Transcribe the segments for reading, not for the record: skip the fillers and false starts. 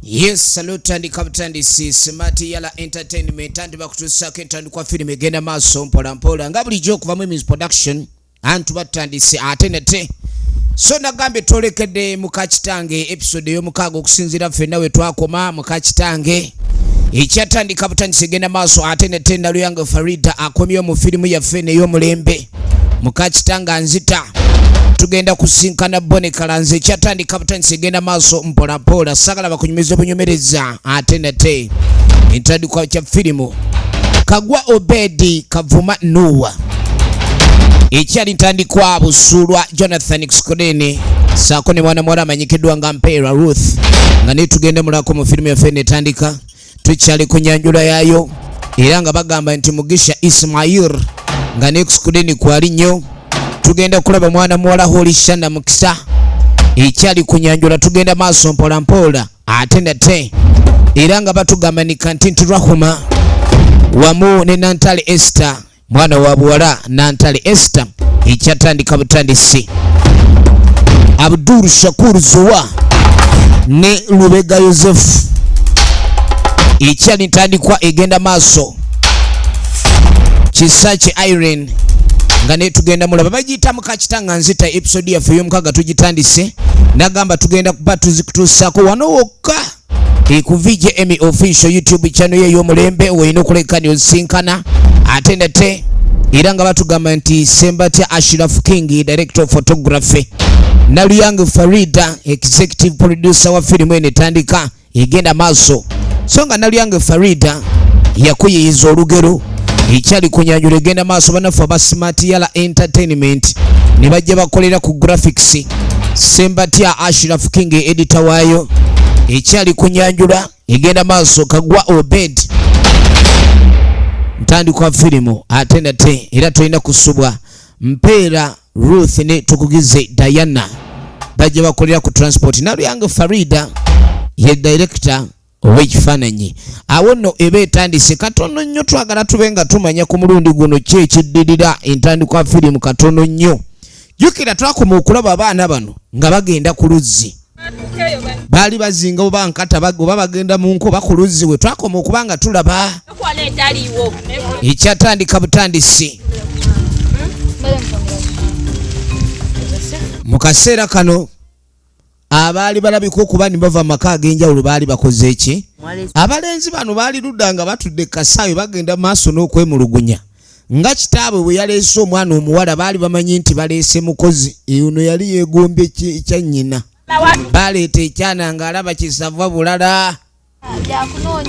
Yes, salute and kapitandi si smart yala entertainment and bakutusaka entandikwa film egenda maaso mpola mpola nga bulijjo okuva mu production antu batandise atenete. So nagambe tolekedde muka kitange episode y'omukaaga okusinzira ffenna we twakoma muka kitange ekyatandika butandise egenda maaso atenete ndalu yange Farida akomye mu filimu yaffe n'ey'omulembe muka kitange Azita. Tugenda kusinkana bonekala nze kyatandika butandise egenda maaso mpola mpola sagala bakunyumiza bunyomereza atenete entandikwa kya filimu kagwa Obedi kavuma Noah ekyali ntandikwa busulwa Jonathan Kuskodene saako ne mwana amanyikiddwa nga Mpera Ruth nga ne tugenda mulako mu filimu yaffe netandika tukyali ku nyanjula yaayo era nga bagamba nti Mugisha Ismail nga ne Kuskodene kwali nnyo. Tugenda kulaba mwana muwala Holishana Mukisa ekyali ku nyanjula tugenda maaso mpola mpola atenate era nga batugamba ni Kantinti Rahuma wamu ne Nantale Esther mwana wa buwala Nantale Esther ekyatandika butandisi Abdul Shakur Zuwa ne Lubega Joseph ekyali ntandikwa egenda maaso Kisachi Irene nga ne tugenda mulaba bagiyita muka kitange Azita episode yaffe y'omukaaga tugitandise nagamba tugenda kuba tuzikutuusaako wano wokka ku VJ Emmy official YouTube channel ye y'omulembe oyina okuleka ne osinkana atenete era nga batugamba nti Sembatya Ashraf King director of photography nalu yange Farida executive producer wa filimu enetandika egenda maaso so nga nalu yange Farida yakuyiyiza olugero ekyali kunyanjula egenda maaso banafu aba smart yala entertainment ne bajja bakolera ku graphics Sembatya Ashraf King editor waayo ekyali kunyanjula egenda maaso kagwa Obed ntandikwa filimu atenate era tulina kusubwa Mpera Ruth ne tukugize Diana bajja bakolera ku transport nalu yange Farida ye director ow'ekifaananyi awo nno eba etandise katono nnyo twagala tubenga tumanya ku mulundi guno ki ekiddirira entandikwa filimu katono nnyo. Jjukira twakoma okulaba abaana bano nga bagenda ku luzzi baali bazinga oba nkata oba bagenda mu nko ku luzzi we twakoma okuba nga tulaba ekyatandika butandisi mu kaseera kano abaali balabika okuba ne bava maka ag'enjawulo baali bakoze eki abalenzi bano baali ludda nga batudde kasaawe bagenda maaso n'okwemulugunya nga kitaabwe bwe yaleese omwana omuwala baali bamanyi nti baleese mukozi ono yali yeegombye ekya nnyina baleeta ekyana nga alaba kisava bulala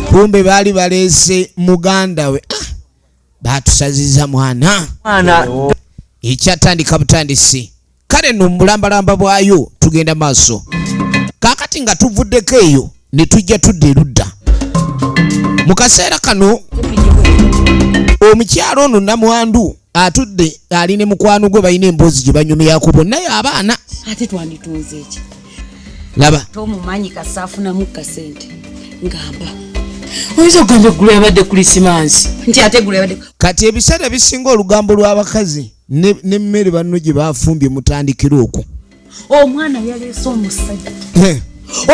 kumbe baali baleese muganda we baatusaziza mwana ekyatandika butandisi kale no mulambalamba bwayo tugenda maaso kakati nga tuvuddeko eyo ne tujja tudde ludda mu kaseera kano omukyalo ono namwandu atudde ali ne mukwano gwe balina emboozi gye banyumyako bonnayo abaana ate twanditunze eki laba tomumanyi kasaafunamu kasente ngamba oyinza okugamba eggulu yabadde Krisimansi nti ate eggulu yabadde kati ebiseera bisinga olugambo lw'abakazi n'emmere banno gye bafumbye mutandikira okwo omwana yaleese omusajja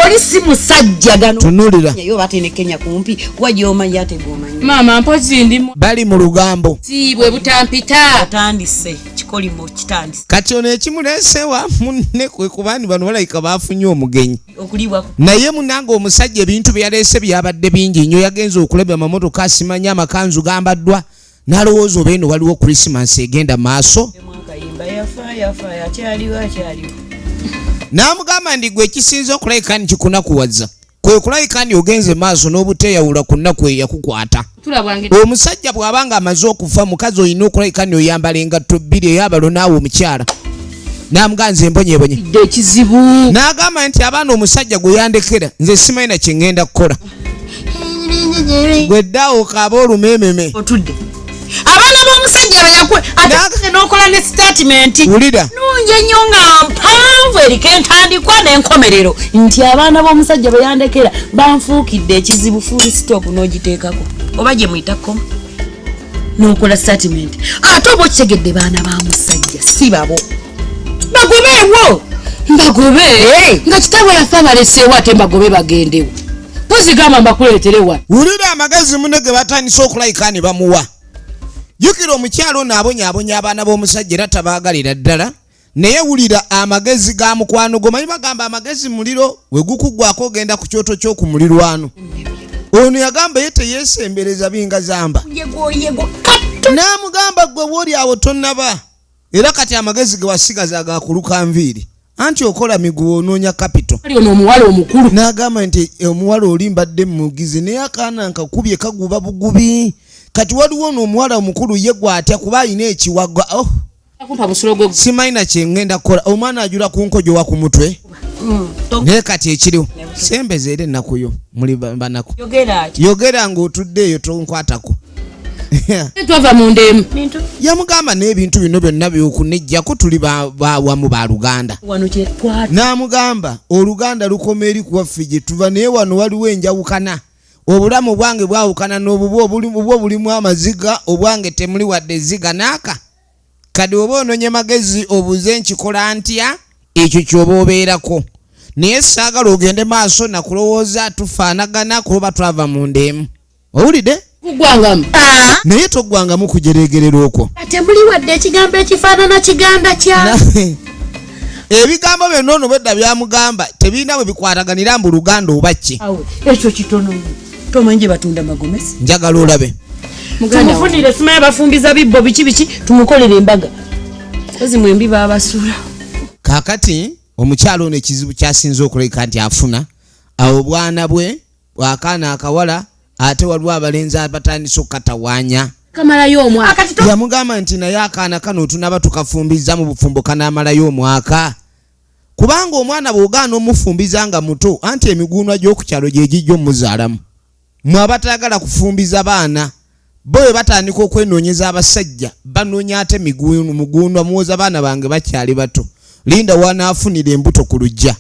oli si musajja gano tunulira yo batene Kenya kumpi wajyomanyi ate gomanyi mama mpozi ndimu bali mu lugambo sibwe butampita atandise kikolimo kitandise kati ono ekimuleesewa munne kwe kubani bano balayika bafunye omugenyi okulibwa naye munange omusajja ebintu bye yaleese byabadde bingi nnyo yagenza okulaba amamotoka asimanya amakanzu gambaddwa n'alowooza oba eno waliwo Krisimansi egenda maaso n'amugamba ndi gwe ekisinza okulayika ni kikunakuwaza kwe kulayika ni ogenze maaso n'obuteeyawula ku nnaku eyakukwata omusajja bw'abanga amaze okufa mukazi olina okulayika ni oyambala engatto bbiri eyabalo naawe omukyala n'amuganza embonyebonye ekizibu n'agamba nti abaana omusajja gwe yandekera nze simanyi na kye ngenda kukola gwe ddaawo kaaba olumememe otudde abaana b'omusajja beyakwe ate n'okola ne statement wulira nungi ennyo nga mpanvu eriko entandikwa n'enkomerero nti abaana b'omusajja beyandekera banfuukidde ekizibu full stop n'ogiteekako oba gye muyita koma n'okola statement ate oba okitegedde baana ba musajja si babo bagobeewo mbagobe nga kitaabwe yafe abaleseewo ate mbagobe bagendewo amagezi gamba mbakuleeterewa wulira amagezi munege batandise okulayika ne bamuwa jukira omukyalo ono abonyaabonya abaana b'omusajja era tabaagalira ddala naye wulira amagezi ga mukwano gomanyi bagamba amagezi muliro we gukugwako ogenda ku kyoto ky'okumulirwano ono yagamba ye teyeesembereza binga zamba n'amugamba gwe wooli awo tonnaba era kati amagezi ge wasigaza gakuluka nviiri anti okola miguwa onoonya kapito ono omuwala omukulu n'agamba nti omuwala oli mbadde mugizi naye akaana nkakubye kaguba bugubi kati waliwo n'omuwala omukulu ye gwatya kuba alina ekiwaga simanyi na kyengenda kukola omwana ajula ku nkojowa ku mutwe naye kati ekiriwo sembeza era ennakuyo muli banako yogera ng'otudde eyo tonkwatako twava mu ndeemu yamugamba n'ebintu bino byonna byokunejjako tuli bawamu ba Luganda n'amugamba oluganda lukoma eri kuwaffe gye tuva naye wano waliwo enjawukana obulamu bwange bwawukana n'obubwo bulimu amaziga obwange temuli wadde eziga naaka kadi oba ononye magezi obuze nkikola ntya ekyo kyoba obeerako naye saagala ogende maaso nakulowooza tufaanagana kuba twava mu ndeemu owulidde kugwangamu naye toggwangamu kujeregerera okwo temuli wadde ekigambo ekifaanana kiganda kya ebigambo byonna ono bwedda byamugamba tebirina bwe bikwataganira mbu Luganda oba ki ekyo kitono tomanyi gye batunda magomesi njagala olabe tumufunire simanyi bafumbiza bibbo biki tumukolere embaga kozi mwembi babasuula kaakati omukyalo ono ekizibu kyasinze okulabika nti afuna awo bwana bwe bwakaana akawala ate waliwo abalenzi abatandise okukatawaanya kamalayo omwaka yamugamba nti naye akaana kano tunaba tukafumbiza mu bufumbo kanaamalayo omwaka kubanga omwana bw'ogaana omufumbiza nga muto anti emiguunwa gy'okukyalo gye gijja omuzaalamu mwe abatayagala kufumbiza baana bo bwe batandika okwenoonyeza abasajja banoonya ate muguunwa muwoza baana bange bakyali bato linda wanaafunira embuto ku lujja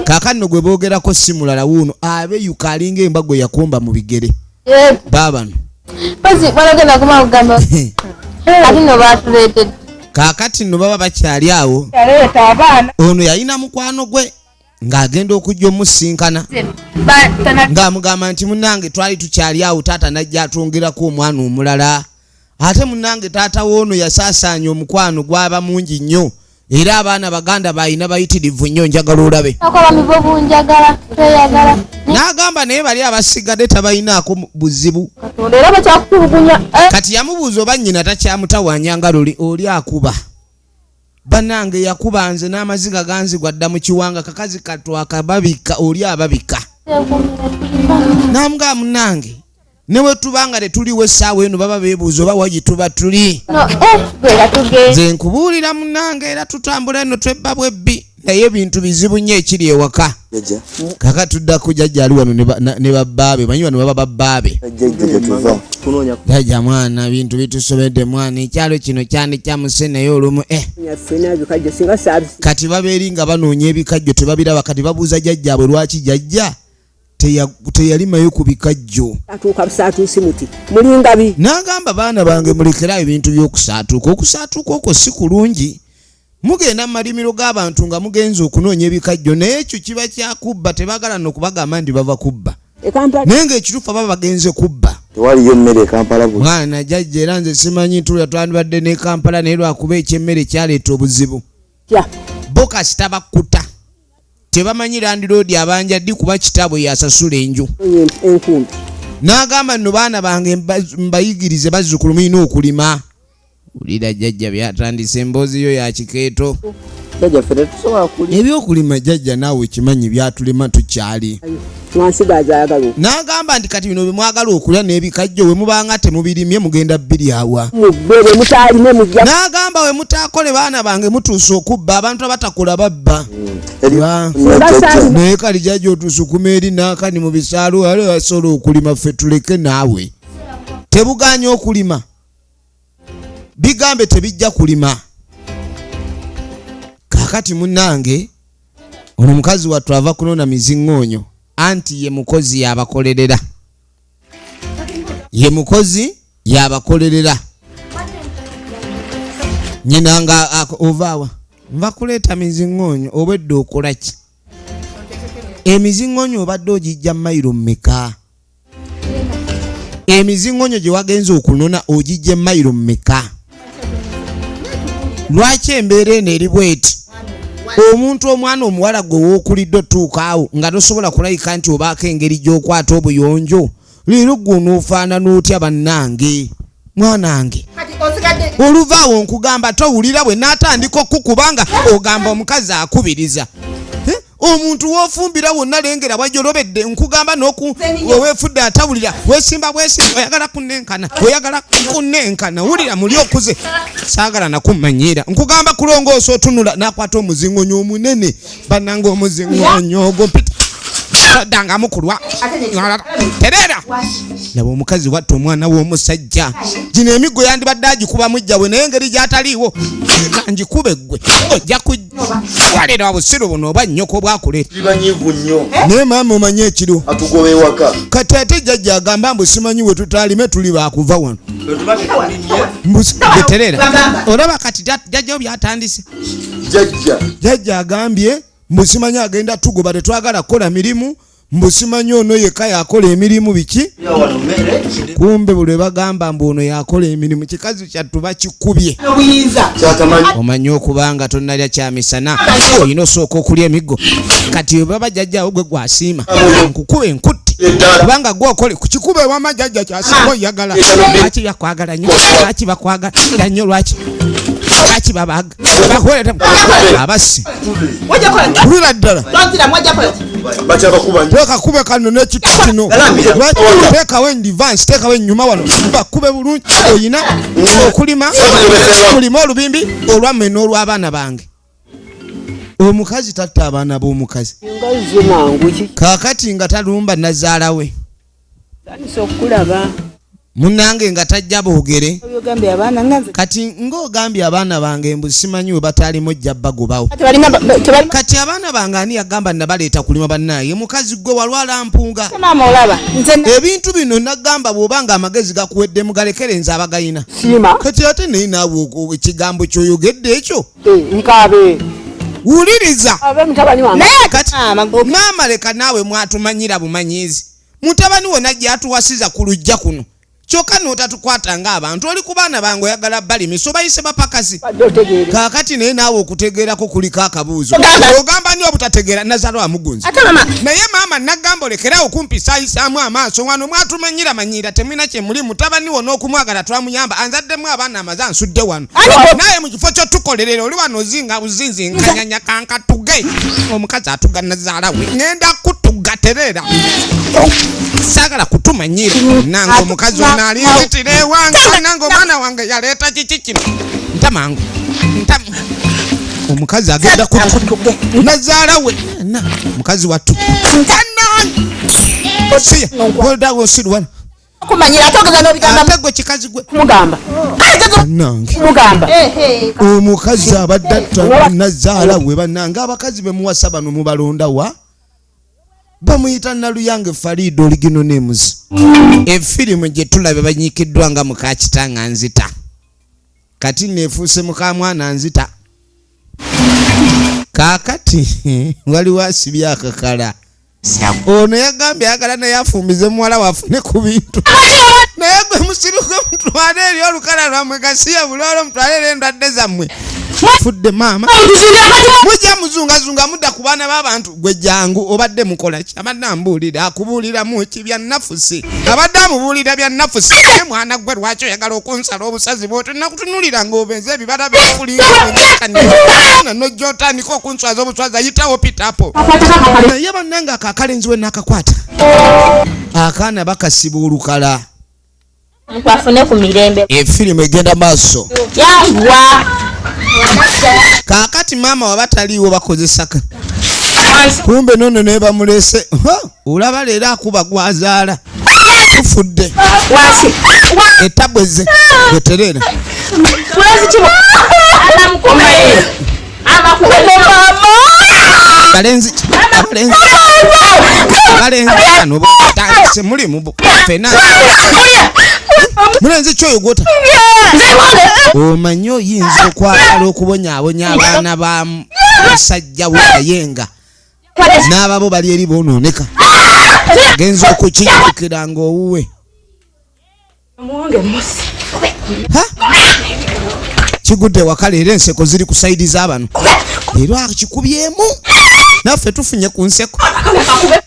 kaakano gwe boogerako si mulala wuuno abeyuka alinga embago yakumba mu bigere baabano kaakati nno baba bakyali awo ono yalina mukwano gwe ng'agenda okujja omusinkana ng'amugamba nti munnange twali tukyali awo taata najja atwongerako omwana omulala ate munnange taata woono yasaasaanya omukwano gwaba mungi nnyo era abaana baganda balina bayitirivu nnyo njagala olabe n'agamba naye bali abasigadde tabalinaako buzibu kati yamubuuza oba nnyina takyamutawaanya nga oli akuba bannange yakuba nze n'amaziga ganzigwa dda mu kiwanga kakazi katwaka babika oli ababika n'amugamba munnange ne bwe tubanga tetuliwo essaawa eno baba beebuuza oba wagi tuba tuli nze nkubuulira munnange era tutambula eno twebba bwebbi naye ebintu bizibu nnyo ekiri ewaka kaka tuddako jjajja ali wano ne babbaabe manyi wano baba babbaabe jjajja mwana bintu bitusobedde mwana ekyalo kino kyandi kyamuse naye olumu kati babeeri nga banoonya ebikajjo tebabiraba kati babuuza jjajjaabwe lwaki jjajja teyalimayo ku bikajjo n'agamba baana bange mulekerayo ebintu by'okusaatuuka okusaatuuka okwo si kulungi mugenda mu malimiro g'abantu nga mugenza okunoonya ebikajjo naye ekyo kiba kyakubba tebagala nokubagamba ndi bava kubba naye ng'ekituufu baba bagenze kubba tewaliyo emmere e Kampala bwe mwana jjajja era nze simanyi ntulya twandibadde ne Kampala naye lwakuba ekyemmere kyaleeta obuzibu bo kasita bakkuta tebamanyi landiroodi abanja ddi kuba kitaabwe yasasula enju n'agamba nno baana bange mbayigirize bazzukulu mulina okulima ulira jjajja byatandise emboozi yo ya kikeeto ebyokulima jjajja naawe kimanyi byatulema tukyali n'agamba nti kati bino bye mwagala okulya n'ebikajjo we mubanga temubirimye mugenda biryawa n'agamba we mutaakole baana bange mutuusa okubba abantu abatakola babba naye kali jjajja otusukuma eri naakani mu bisaalo ali asobola okulima ffe tuleke naawe tebuganya okulima bigambe tebijja kulima kakati munnange ono mukazi wattu ava kunona miziŋŋoonyo anti ye mukozi yabakolerera nyina nga ovaawa nva kuleeta miziŋŋoonyo obwedde okola ki emizingonyo obadde ogijja mayiro mmeka? Emizingonyo gye wagenza okunona ogijja mayiro mmeka? Lwaki embeera eno eri bweti? Omuntu omwana omuwala gwe wookulidde otuuka awo nga tosobola kulayika nti obaako engeri gy'okwata obuyonjo. Leero gwe onoofaanana otya bannange? Mwanange oluva awo nkugamba towulira bwe naatandika okukubanga ogamba omukazi akubiriza. Omuntu woofumbira wonna lengera bwajolobedde nkugamba weefudde atawulira weesimba oyagala kunnenkana wulira muli okuze saagala nakumanyiira nkugamba kulongoosa otunula n'akwata omuzingonyo omunene bannanga omuzingonyo ogwo mpita danga mukulwa terera laba omukazi watta omwana w'omusajja. Gino emigo yandibadde agikuba mujjawe naye engeri gy'ataliiwo ngikube ggwe ojja kuwalira obusiru buno oba nnyoko bwakuleeta naye maama omanye ekiro kati ate jjajja agamba mbu simanyi we tutaalime tuli baakuva wano terera olaba kati jjajjawo byatandise. Jjajja agambye mbu simanyi agenda tugoba tetwagala kukola mirimu mbu simanyi ono yekka yakola emirimu biki kumbe bwe bagamba mbu ono yakola emirimu kikazi kyattu bakikubye. Omanyi okubanga tonnalya kyamisana olina osooka okulya emigo kati baba jjajjaawo gwe gwasiima nkukube nkutti kubanga gwokole kukikube wama jjajja kyasiima oyagala lwaki bakwagala nnyo lwaki bakwagala nnyo lwaki babaga abasi kulira ddala tekakube kano n'ekitu kino teekawo endivance teekawo ennyuma wano bakube bulungi oyina okulima olubimbi olwamme n'olw'abaana bange. Omukazi tatta abaana b'omukazi kaakati nga talumba nazaala we munnange nga tajja boogere kati ng'ogambye abaana bange mbu simanyi we batalimu ojja bagobawo kati abaana bange ani yagamba nabaleeta kulima bannaye mukazi gwe walwala mpunga ebintu bino nagamba bw'obanga amagezi gakuwedde mugalekere nze abagayina kati ate naye naawe ekigambo kyoyogedde ekyo wuliriza maama leka naawe mwatumanyira bumanyizi mutabani wonna gyatuwasiza ku lujja kuno kyokka n'otatukwata ng'abantu oli ku baana bange oyagala balimisa obayise bapakasi kaakati naye naawe okutegeerako kuliko akabuuzo ogamba ni obutategeera nazalo amugunzi naye maama nagamba olekerawo kumpisaayisaamu amaaso wano mwatumanyira temulina kye muli mutabani wo n'okumwagala twamuyamba anzaddemu abaana amaze ansudde wano naye mu kifo ky'otukolerera oli wano ozinga buzinzinkanyanya kankatuge omukazi atuga nazaala we ngenda kutuga terera saagala kutumanyira nange omukazi onali nzitira ewange nange omwana wange yaleeta kiki kino ntamangu omukazi agenda nazaala we mukazi wattu siya goldawo osirwana ate gwe kikazi gwe nange omukazi abadde atta nazaala we bannange abakazi bemuwasa bano mubalonda wa bamuyita Naluyange Farid original names. Efirimu gye tulabe banyikiddwa nga muka kitange Azita kati neefuuse muka mwana Azita kaakati waliwo asibye akakala ono yagambye ayagala naye afumbize muwala wafune ku bintu naye gwe musiruke mutwale eri olukala lwammwe gasiya bulolo mutwale eri endwadde zammwe fudde maama mujja muzungazunga mudda ku baana b'abantu gwe jangu obadde mukola ki abadde ambuulira akubuuliramu eki bya nafusi abadde amubuulira bya nafusi naye mwana gwe lwaki oyagala okunsala obusazi bw'otolina kutunulira ng'obenza ebibala byokulinga nojja otandika okunswaza obuswazi ayitawo pitapo naye bannange akakalenzi we nakakwata akaana bakasiba olukala afune ku mirembe efirimu egenda maaso yagwa kaakati maama wabataliiwo bakozesa kumbe nono ne bamulese olaba leero akuba gwazaala tufudde etabweze eterera balenzi tandise mulimu fena mulenzi kyoyogota omanyi oyinza okwagala okubonyaabonya abaana ba musajja we nayenga n'ababo bali eri bonooneka genza okukinyikira ng'owuwe kigudde wakale era enseko ziri ku sayidi z'abano era kikubyemu naffe tufunye ku nseko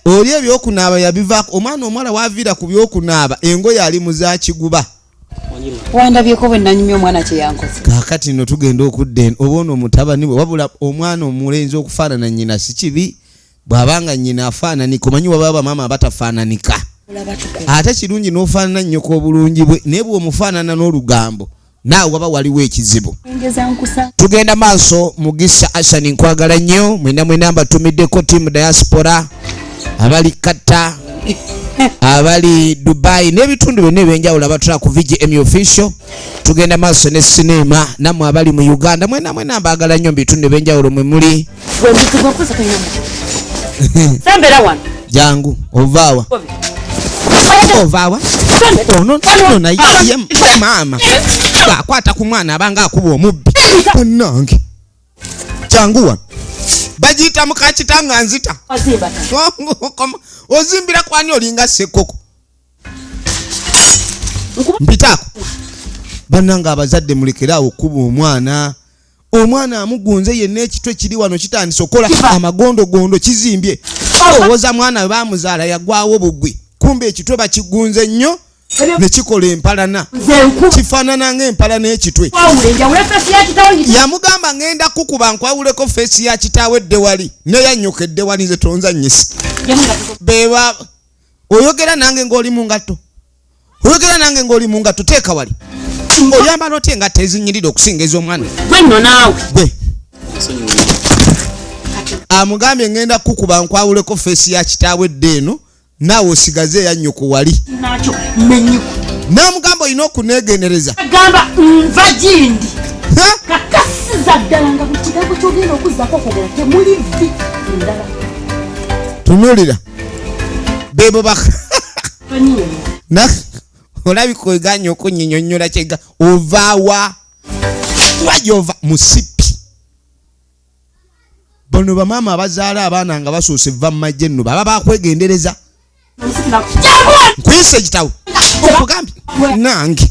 oli ebyokunaaba yabivaako omwana omuwala waaviira ku byokunaaba engoye ali mu zakiguba wandabyeko bwe nanyumya omwana kye yankoze kaakati nno tugenda okudda oba ono omutabani bwe wabula omwana omulenzi okufaanana nnyina si kibi bw'abanga nnyina afaananika omanyi waba bamaama abatafaananika ate kirungi n'ofaanana nnyoko obulungi bwe naye bw'omufaanana n'olugambo naawe waba waliwo ekizibu tugenda maaso Mugisa Asani nkwagala nnyo mwena mbatumiddeko tiimu diaspora abali Kata abali Dubai n'ebitundu byonna ebyenjawulo abatula ku VGM official tugenda maaso ne sinema nammwe abali mu Uganda mwena mbaagala nnyo mu bitundu ebyenjawulo mwe muli jangu ovaawa ono naye maama akwata ku mwana abanga akuba omubbi bannange jangu wano bagiyita muka kitange Azita ozimbira kwani olinga sekoko mpitaako bannange abazadde mulekeraawo okuba omwana amugunze yenna ekitwe kiri wano kitandise okola amagondogondo kizimbye owoza mwana we bamuzaala yagwawo bugwi kumbe ekitwe bakigunze nnyo nekikola empalana kifaanana ng'empalana ekitwe yamugamba ngenda kukuba nkwawuleko feesi ya kitaawe eddewali neyannyuka eddewali nze tonzannyisa beba oyogera nange ng'oli mu ngatto teeka wali oyamba notya engatto ezinyirira okusinga ez'omwana gwe amugambye ngenda kukuba nkwawuleko feesi ya kitaawe eddeeno naawe osigaze eyannyuka wali n'amugamba olina okuneegendereza agamba nva gindi kakasiza ddala nga buli kigambo kyogenda okuzzako okugera temuli vi endala tunulira bebo olabika oganye okunyinyonnyola kyega ovaawa wajova musipi bano bamaama abazaala abaana nga basoose va mu majje nno baba bakwegendereza nkuyisa ekitawo okugambye nange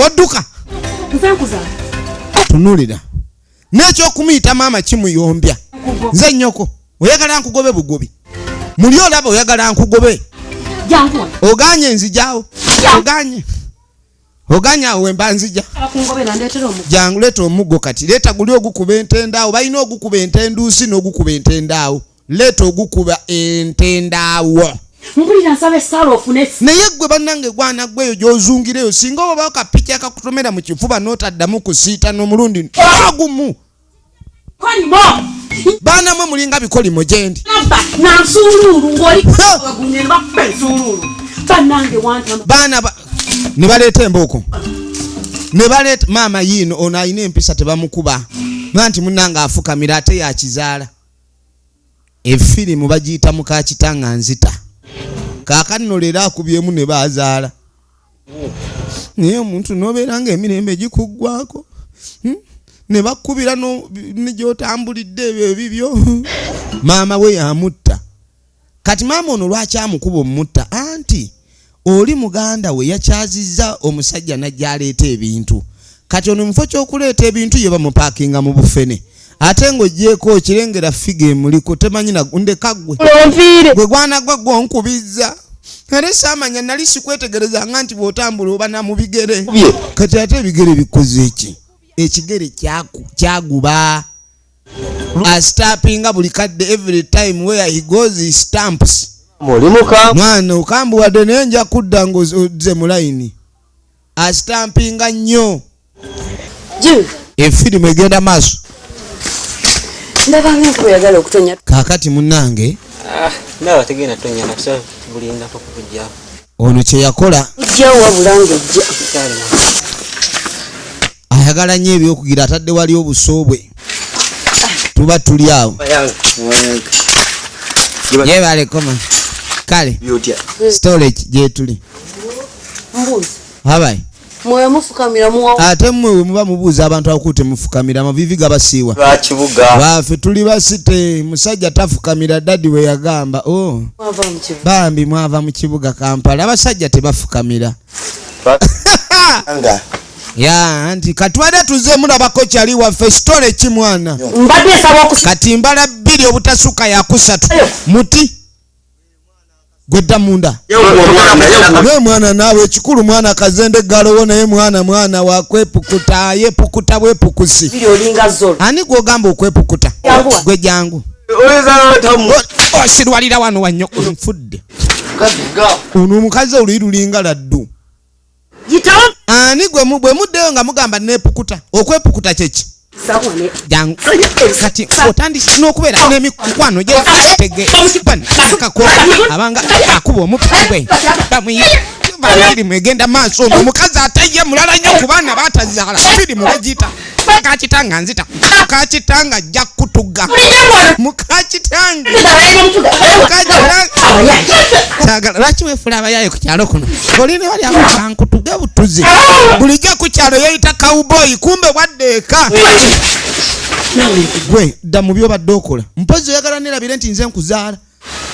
odduka tunulira n'ekyokumuyita maama kimuyombya nze nnyoko oyagala nkugobe bugobi muli olaba oyagala nkugobe oganye nzijaawo oganye awo wemba nzija jangu leeta omuggo kati leeta guli ogukuba entendaawo balina ogukuba entenduusi n'ogukuba entendaawo leeta ogukuba entendaawo naye gwe bannange gwana gweyo gy'ozungireyo singa oba akapica akakutomera mu kifuba n'otaddamu kusiita n'omulundi agumu baana mwe mulinga bikolimo gyendi baana ne baleeta embooko ne baleeta maama yiino ono alina empisa tebamukuba nti munnange afukamira ate yakizaala efirimu bagiyita muka kitange Azita kaakati no leero akubyemu ne bazaala naye omuntu n'obeera ng'emirembe gikuggwako ne bakkubira gy'otambulidde ebyo ebibyo maama we yamutta kati maama ono lwaki amukuba omutta anti oli muganda we yakyazizza omusajja najja aleeta ebintu kati ono mufo ky'okuleeta ebintu ye bamupaakinga mu bufene ate ng'ogyeko okirengera figa emuliko temanyi ndeka gwe gwana gwe gwonkubizza era saamanya nali sikwetegerezanga nti bw'otambula oba na mu bigere kati ate ebigere bikoze eki ekigere kyaguba astampinga buli kadde every time where he goes he stamps Muka mwana okambuwadde naye nja kudda ng'ozze mu layini astampinga nnyo efirimu egenda maaso ndabanga nkuyagala okutonya kaakati munnange ndawa tegenda tonya nakusa bulindako kukujja ono kye yakola ujjawo wabulanga ejja ayagala nnyo ebyokugira atadde wali obusoobwe tuba tuli awo yebalekoma kale storage gyetuli mbuzi habayi mwe mufukamira muwa ate mwe muba mubuuza abantu akute mufukamira amavivi gabasiiwa bakibuga baffe tuli basite musajja tafukamira dadi we yagamba mwava mu kibuga bambi mwava mu kibuga Kampala abasajja tebafukamira anga ya anti katwade tuze mulabako kyali waffe stole ki mwana mbadde nsaba kati mbala 2 obutasuka ya 3 muti gwedda munda ye mwana nawe ekikulu mwana kazende galowo naye mwana wakwepukuta yepukuta bwepukusi biri olinga zolo ani gwogamba okwepukuta gwe jangu osirwalira wano wanyo nfudde ono omukazi olulinga laddu yitawo ani gwe muddeyo nga mugamba nepukuta okwepukuta kyeki sawane jangu kati otandise n'okubeera n'emikwano gye tege kakoka abanga akuba omupigwe firimu egenda maaso ono omukazi atayye mulala nnyo ku baana baatazaala firimu bagiyita mukakitanga nzita mukakitanga ajja kutuga mukakitanga kyagala lwaki weefula abayaye ku kyalo kuno oline bali akankutuge butuzi bulijjo ku kyalo yeyita cowboy kumbe bwaddeeka gwe dda mu byobadde okola mpozi oyagala nerabire nti nze nkuzaala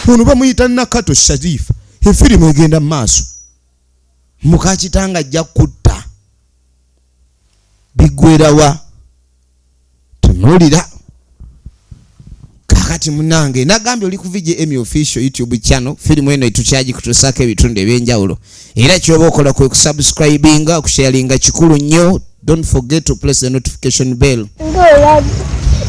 ono bamuyita nakato sharifa efirimu egenda mu maaso mukakitanga ajja kutta biggwerawa tunuulira kakati munange nagambye oli ku VJ Emmy official YouTube channel firimu eno etukyaji kutusaako ebitundu ebyenjawulo era kyoba okola kwe kusubscribinga okusharinga kikulu nnyo. Don't forget to press the notification bell.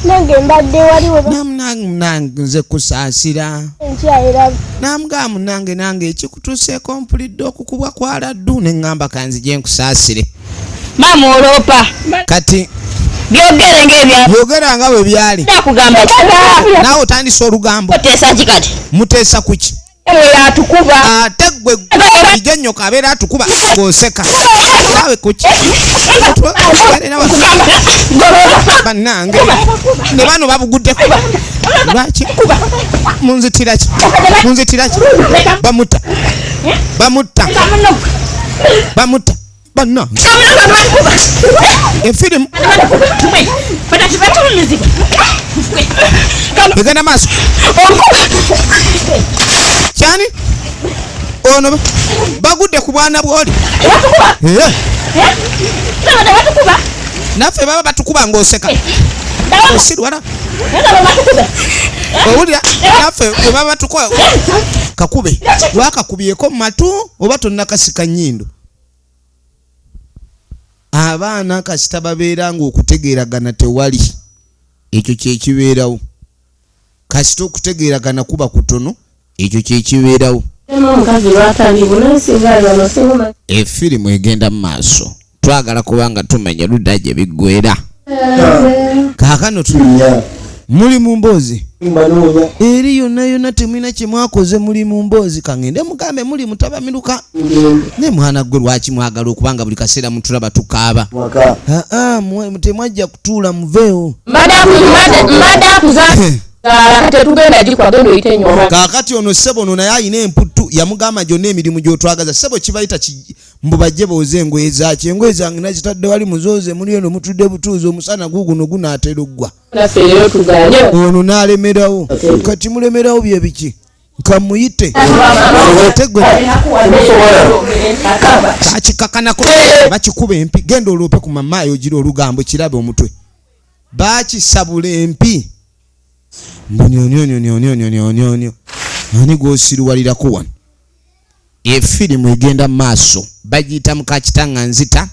nange mbadde waliwo namnange nze kusaasira nkyayira namugamba nange ekikutuuseeko mpulidde okukubwa kwa laddu ne ŋŋamba kanzije nkusaasire mama olopa kati byogere byogera nga bwe byali nakugamba naawe otandisa olugambo oteesa kikati muteesa kuki ewe yatukuba ate gwe ijja nnyoka abeera atukuba ng'oseka naawe kuki bannange ne bano babuguddeku lwaki munzitira ki bamutta bannange efirimu egenda maaso kyani ono bagudde ku bwana bwoli naffe baba batukuba ng'oseka osirwala owulira naffe bwe baba batukuba kakube lwakakubyeko mu matu oba tonnakasika nnyindo abaana kasita babeera ng'okutegeeragana tewali ekyo kyekibeerawo kasita okutegeeragana kuba kutono ekyo kyekibeerawo efirimu egenda mu maaso twagala kubanga tumenya ludda gye biggwera kaakano muli mu mboozi eri yonna temwina kye mwakoze muli mu mboozi kangende mugambe muli mutabamiruka ne mwana gwe lwaki mwagala okubanga buli kaseera mutulaba tukaaba temwajja kutuula muveewo kaakati ono ssebo ono naye ayina emputtu yamugamba gyonna emirimu gy'otwagaza ssebo kibayita mbubajje booze engoye zaki engoye zange nazitadde wali muzooze muli eno mutudde butuuzi omusana guguno gunaatera oggwa ono n'alemerawo kati mulemerawo bye biki kamuyite tegwe kakikakanako bakikuba empi genda oloope ku mamaayo ogira olugambo kirabe omutwe bakisabula empi mbonyonyonyonyonyonyonyonyo ani gw'osiruwalirako wano efirimu egenda mu maaso bagiyita mukakitanga nzita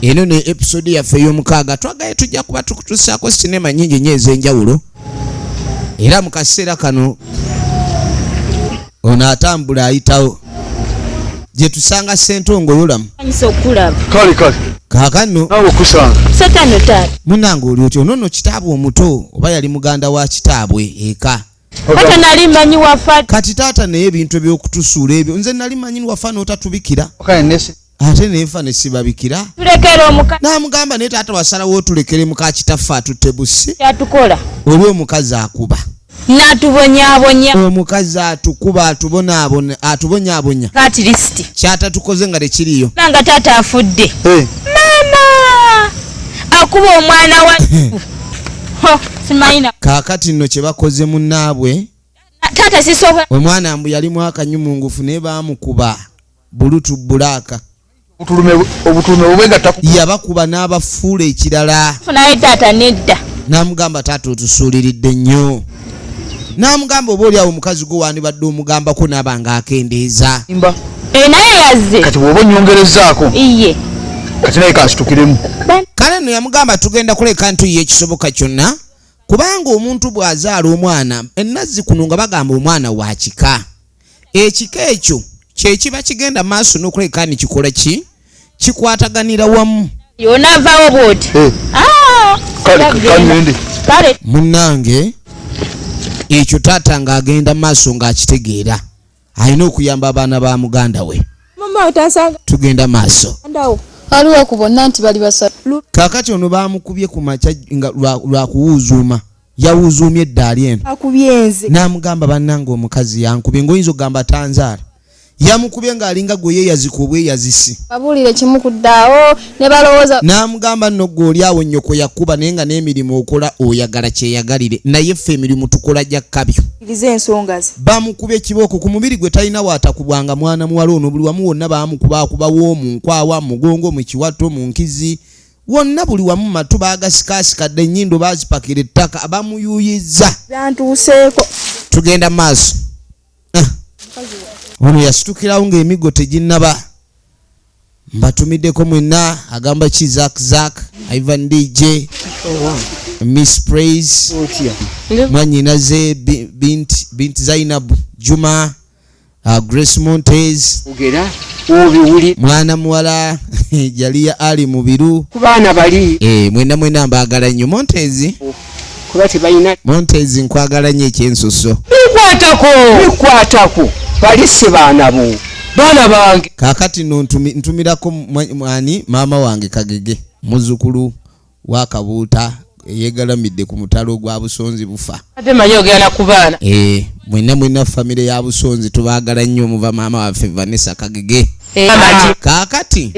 eno ne episode yaffe ey'omukaaga twagaye tujja kuba tukutusaako sinema nyingi nnyo ez'enjawulo era mu kaseera kano ono atambula ayitawo gye tusanga Ssentongo yolamu kaakano munange oli otyo nono kitaabwe omuto oba yali muganda wa kitaabwe eka kati taata naye ebintu ebyokutusuula ebyo nze nali manyini wafa n'otatubikira ate nenfa ne sibabikira n'amugamba naye taata wasalawo otulekere muka kitaffe atutte bussi oli omukazi akuba Natubonyabonya. Omukazi atukuba atubonyabonya. Kati listi. Kyata tukoze nga tekiriyo. Nanga tata afudde. Mama. Akuba omwana wa. Ho, simaina. Kaakati nno kye bakoze munnaabwe. Tata sisobola. Omwana mbu yali mwakanyumungufu ne baamukuba bulutu bulaka. Obutulume obwenga taku. Yabakuba n'abafuula ekirala. Funaye tata nedda. N'amugamba taata otusuuliridde nnyo. N'amugamba oba oli awo omukazi gwe wandibadde omugambako n'abanga akendeeza. Naye yazze. Kati bw'oba onyongerezaako. Iye. Kati naye kansitukiremu. Kale nno yamugamba tugenda kuleka ntuyiye ekisoboka kyonna kubanga omuntu bw'azaala omwana ennazi kuno nga bagamba omwana wa kika. Ekika ekyo kye kiba kigenda maaso n'okuleka ni kikola ki kikwataganira wamu. Yona avaawo bw'oti. Kale. Munnange ekyo taata ng'agenda maaso ng'akitegeera alina okuyamba abaana ba muganda we. Mama otasanga. Tugenda maaso. Ndawo. Aliwo ku bonna nti bali basatu. Kaakati ono baamukubye ku makya nga lwa kuwuuzuuma. Yawuuzuumye eddaali eno. Akubyenze. N'amugamba bannange omukazi yankubye ng'oyinza okugamba tanzaala. Yamukubye ng'alinga gwe yeeyazika obweyazisi. Babuulire kimu kuddaawo ne balowooza. N'amugamba nno gwe oli awo nnyoko yakuba naye nga n'emirimu okola oyagala kyeyagalire naye ffe emirimu tukola gya kabyo. Irize ensonga ze. Bamukubye ekibooko ku mubiri gwe talina waatakubwanga mwana muwala ono buli wamu wonna baamukubawo mu nkwawa mu mugongo mu kiwato mu nkizi wonna buli wamu matu baagasikaasikadde ennyindo baazipakira ettaka abamuyuuyizza. Zantuuseeko. Tugenda maaso. Ono yasitukirawo ng'emigo teginnaba. Mbatumiddeko mwenna agamba ki Zak Ivan DJ Miss Praise mwanyina ze Binti Zainab Juma Grace Montez mwana muwala Jalia Ali Mubiru kubaana bali mwenna mbagala nnyo Montez kuba tebalina Montez nkwagala nnyo ekyensuso bikwatako bali si baana bo baana bange. Kaakati no ntumirako mwani maama wange Kagege muzukulu wa Kabuuta yegalamidde ku mutalo gwa Busonzi bufa. Ate manyi ogenda ku baana. Mwenna famire ya Busonzi tubaagala nnyo muva maama waffe Vanessa Kagege. Kaakati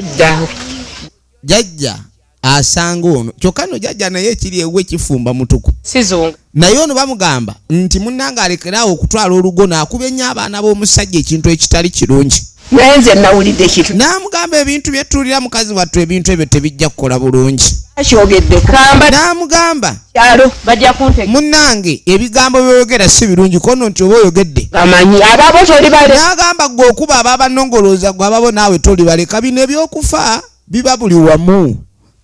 jajja asanga ono kyokka no jajja naye ekiri ewe ekifumba mutuku sizunga naye ono bamugamba nti munnanga alekeraawo okutwala olugo n'akuba ennyo abaana b'omusajja ekintu ekitali kirungi. Naye nze nawulidde ekintu n'amugamba ebintu bye tuulira mukazi wattu ebintu ebyo tebijja kukola bulungi. Akyogeddeko n'amugamba kyalo bajja kuntega munnange ebigambo by'oyogera si birungi kono nti oba oyogedde amanyi ababo toli bale. n'agamba gwe okuba ababannongolooza gwe ababo naawe toli baleka bino ebyokufa biba buli wamu.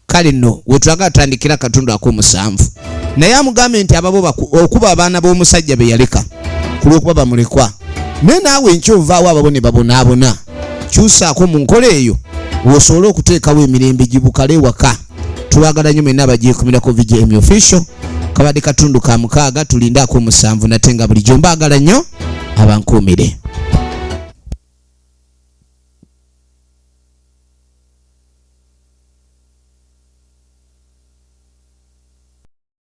Kale nno wetwagala tutandikira akatundu ak'omusanvu naye amugambe nti ababo okuba abaana b'omusajja be yaleka ku lw'okuba bamulekwa naye naawe enkyovaawo ababo ne babonaabona kyusaako mu nkola eyo w'osobole okuteekawo emirembe gibukale ewaka. Tubagala nnyo mwenna abagyekumirako VJM official kabadde katundu ka 6 tulinde ak'omusanvu nate nga bulijjo mbaagala nnyo abankuumire.